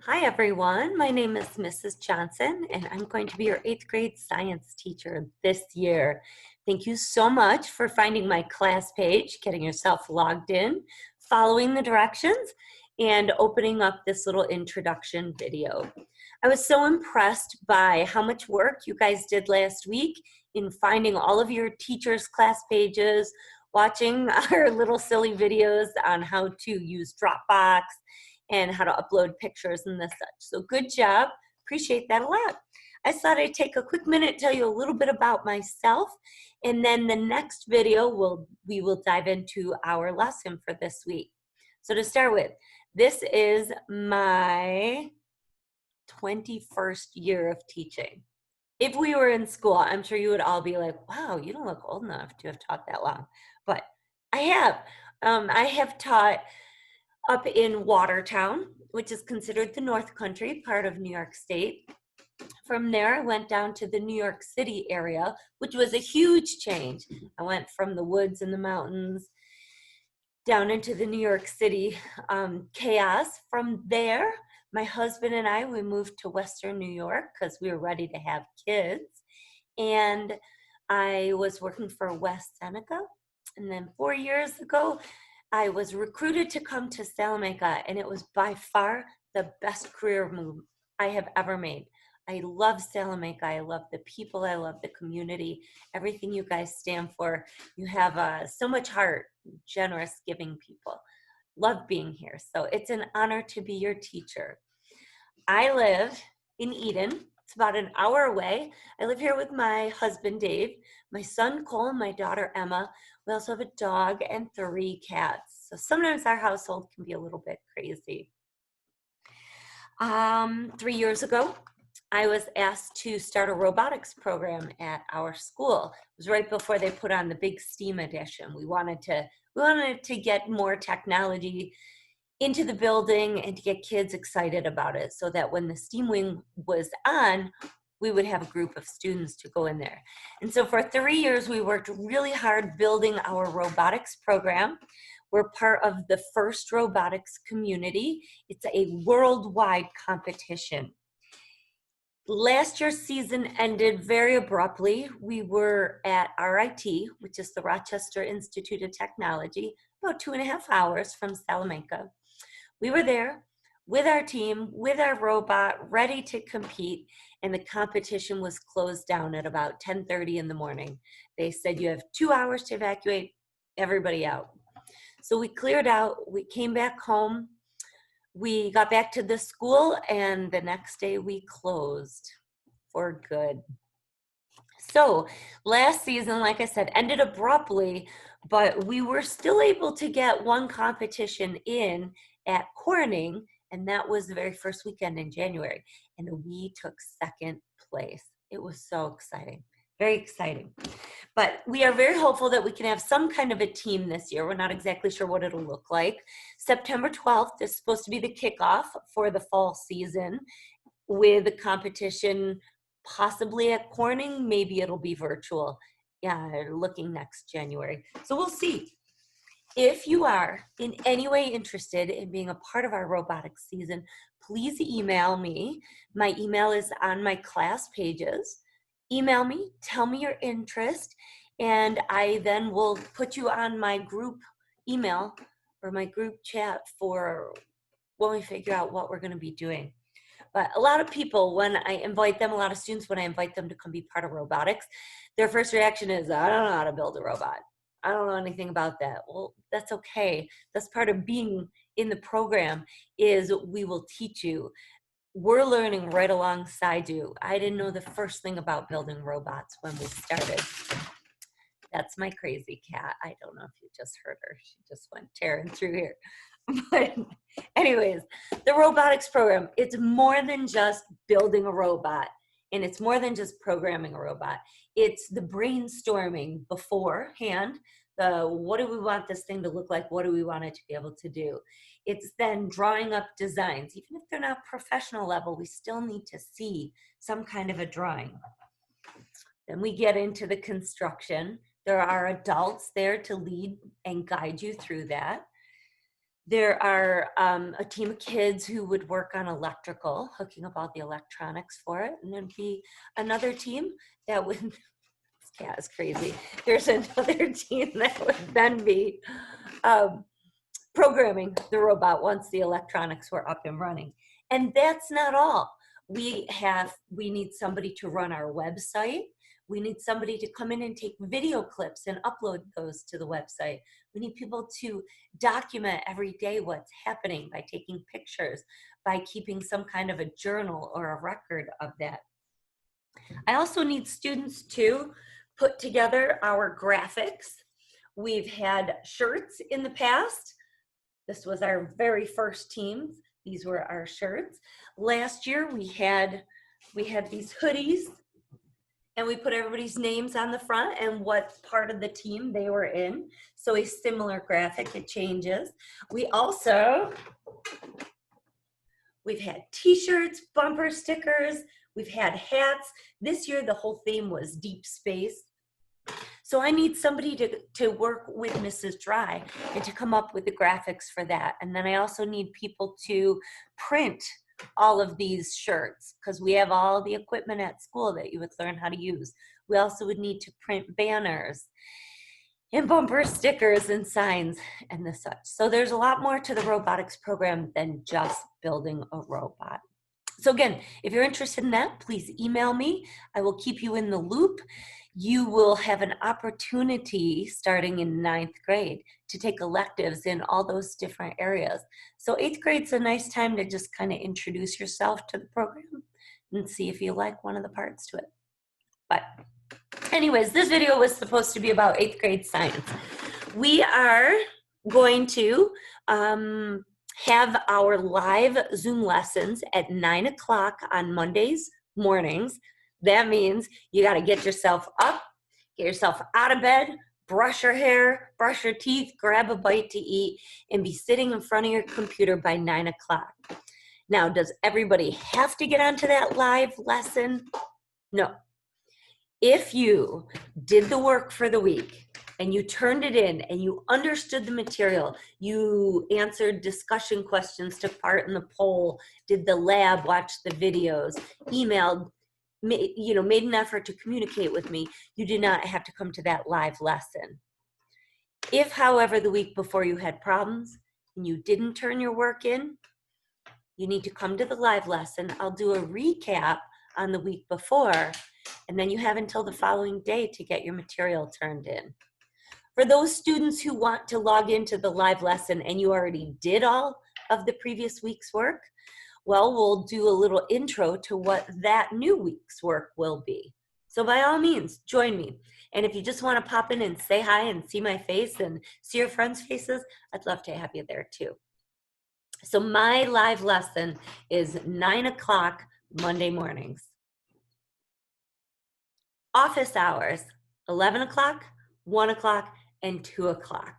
Hi everyone, my name is Mrs. Johnson and I'm going to be your 8th grade science teacher this year. Thank you so much for finding my class page, getting yourself logged in, following the directions, and opening up this little introduction video. I was so impressed by how much work you guys did last week in finding all of your teachers' class pages, watching our little silly videos on how to use Dropbox and how to upload pictures and this such. So good job. Appreciate that a lot. I thought I'd take a quick minute, tell you a little bit about myself, and then the next video we will dive into our lesson for this week. So to start with, this is my 21st year of teaching. If we were in school, I'm sure you would all be like, wow, you don't look old enough to have taught that long. But I have. I have taught up in Watertown, which is considered the North Country, part of New York State. From there, I went down to the New York City area, which was a huge change. I went from the woods and the mountains down into the New York City chaos. From there, my husband and I, we moved to Western New York because we were ready to have kids. And I was working for West Seneca. And then 4 years ago, I was recruited to come to Salamanca, and it was by far the best career move I have ever made. I love Salamanca. I love the people. I love the community. Everything you guys stand for. You have so much heart, generous, giving people. Love being here. So it's an honor to be your teacher. I live in Eden. It's about an hour away. I live here with my husband, Dave, my son, Cole, and my daughter, Emma. We also have a dog and 3 cats. So sometimes our household can be a little bit crazy. 3 years ago, I was asked to start a robotics program at our school. It was right before they put on the big STEAM edition. We wanted to get more technology into the building and to get kids excited about it so that when the STEAM wing was on, we would have a group of students to go in there. And so for 3 years, we worked really hard building our robotics program. We're part of the FIRST Robotics community. It's a worldwide competition. Last year's season ended very abruptly. We were at RIT, which is the Rochester Institute of Technology, about 2.5 hours from Salamanca. We were there with our team, with our robot, ready to compete, and the competition was closed down at about 10:30 in the morning. They said you have 2 hours to evacuate, everybody out. So we cleared out, we came back home, we got back to the school, and the next day we closed for good. So last season, like I said, ended abruptly, but we were still able to get one competition in at Corning, and that was the very first weekend in January, and we took second place. It was so exciting, very exciting. But we are very hopeful that we can have some kind of a team this year. We're not exactly sure what it'll look like. September 12th is supposed to be the kickoff for the fall season with a competition possibly at Corning. Maybe it'll be virtual. Yeah, looking next January. So we'll see. If you are in any way interested in being a part of our robotics season, please email me. My email is on my class pages. Email me, tell me your interest, and I then will put you on my group email or my group chat for when we figure out what we're going to be doing. But a lot of people, when I invite them, a lot of students, when I invite them to come be part of robotics, their first reaction is, I don't know how to build a robot. I don't know anything about that. Well, that's okay. That's part of being in the program is we will teach you. We're learning right alongside you. I didn't know the first thing about building robots when we started. That's my crazy cat. I don't know if you just heard her. She just went tearing through here. But anyways, the robotics program, it's more than just building a robot, and it's more than just programming a robot. It's the brainstorming beforehand, the what do we want this thing to look like? What do we want it to be able to do? It's then drawing up designs. Even if they're not professional level, we still need to see some kind of a drawing. Then we get into the construction. There are adults there to lead and guide you through that. There are a team of kids who would work on electrical, hooking up all the electronics for it. And there'd be another team that would, this cat is crazy. There's another team that would then be programming the robot once the electronics were up and running. And that's not all. We need somebody to run our website. We need somebody to come in and take video clips and upload those to the website. We need people to document every day what's happening by taking pictures, by keeping some kind of a journal or a record of that. I also need students to put together our graphics. We've had shirts in the past. This was our very first team. These were our shirts. Last year we had these hoodies, and we put everybody's names on the front and what part of the team they were in. So a similar graphic, it changes. We've had t-shirts, bumper stickers, we've had hats. This year the whole theme was deep space. So I need somebody to work with Mrs. Dry and to come up with the graphics for that. And then I also need people to print all of these shirts, because we have all the equipment at school that you would learn how to use. We also would need to print banners and bumper stickers and signs and the such. So there's a lot more to the robotics program than just building a robot. So again, if you're interested in that, please email me. I will keep you in the loop. You will have an opportunity starting in 9th grade to take electives in all those different areas. So 8th grade's a nice time to just kind of introduce yourself to the program and see if you like one of the parts to it. But anyways, this video was supposed to be about 8th grade science. We are going to have our live Zoom lessons at 9 o'clock on Mondays mornings. That means you got to get yourself up, get yourself out of bed, brush your hair, brush your teeth, grab a bite to eat, and be sitting in front of your computer by 9 o'clock. Now, does everybody have to get onto that live lesson? No. If you did the work for the week and you turned it in and you understood the material, you answered discussion questions, took part in the poll, did the lab, watched the videos, emailed, made an effort to communicate with me, you did not have to come to that live lesson. If, however, the week before you had problems and you didn't turn your work in, you need to come to the live lesson. I'll do a recap on the week before, and then you have until the following day to get your material turned in. For those students who want to log into the live lesson and you already did all of the previous week's work, well, we'll do a little intro to what that new week's work will be. So by all means, join me. And if you just want to pop in and say hi and see my face and see your friends' faces, I'd love to have you there too. So my live lesson is 9 o'clock Monday mornings. Office hours, 11 o'clock, 1 o'clock, and 2 o'clock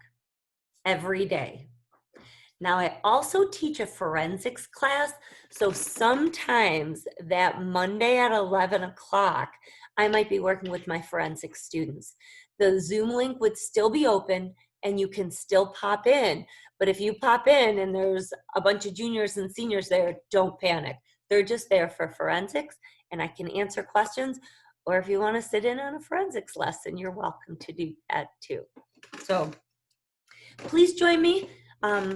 every day. Now, I also teach a forensics class, so sometimes that Monday at 11 o'clock, I might be working with my forensics students. The Zoom link would still be open and you can still pop in, but if you pop in and there's a bunch of juniors and seniors there, don't panic. They're just there for forensics and I can answer questions, or if you want to sit in on a forensics lesson, you're welcome to do that too. So please join me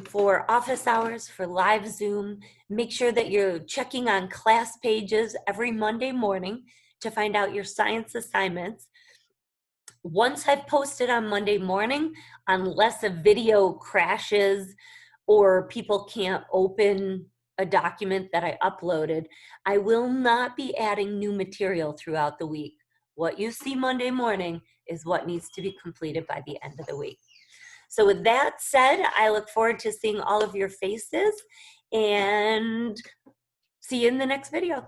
for office hours, for live Zoom. Make sure that you're checking on class pages every Monday morning to find out your science assignments. Once I've posted on Monday morning, unless a video crashes or people can't open a document that I uploaded, I will not be adding new material throughout the week. What you see Monday morning is what needs to be completed by the end of the week. So with that said, I look forward to seeing all of your faces and see you in the next video.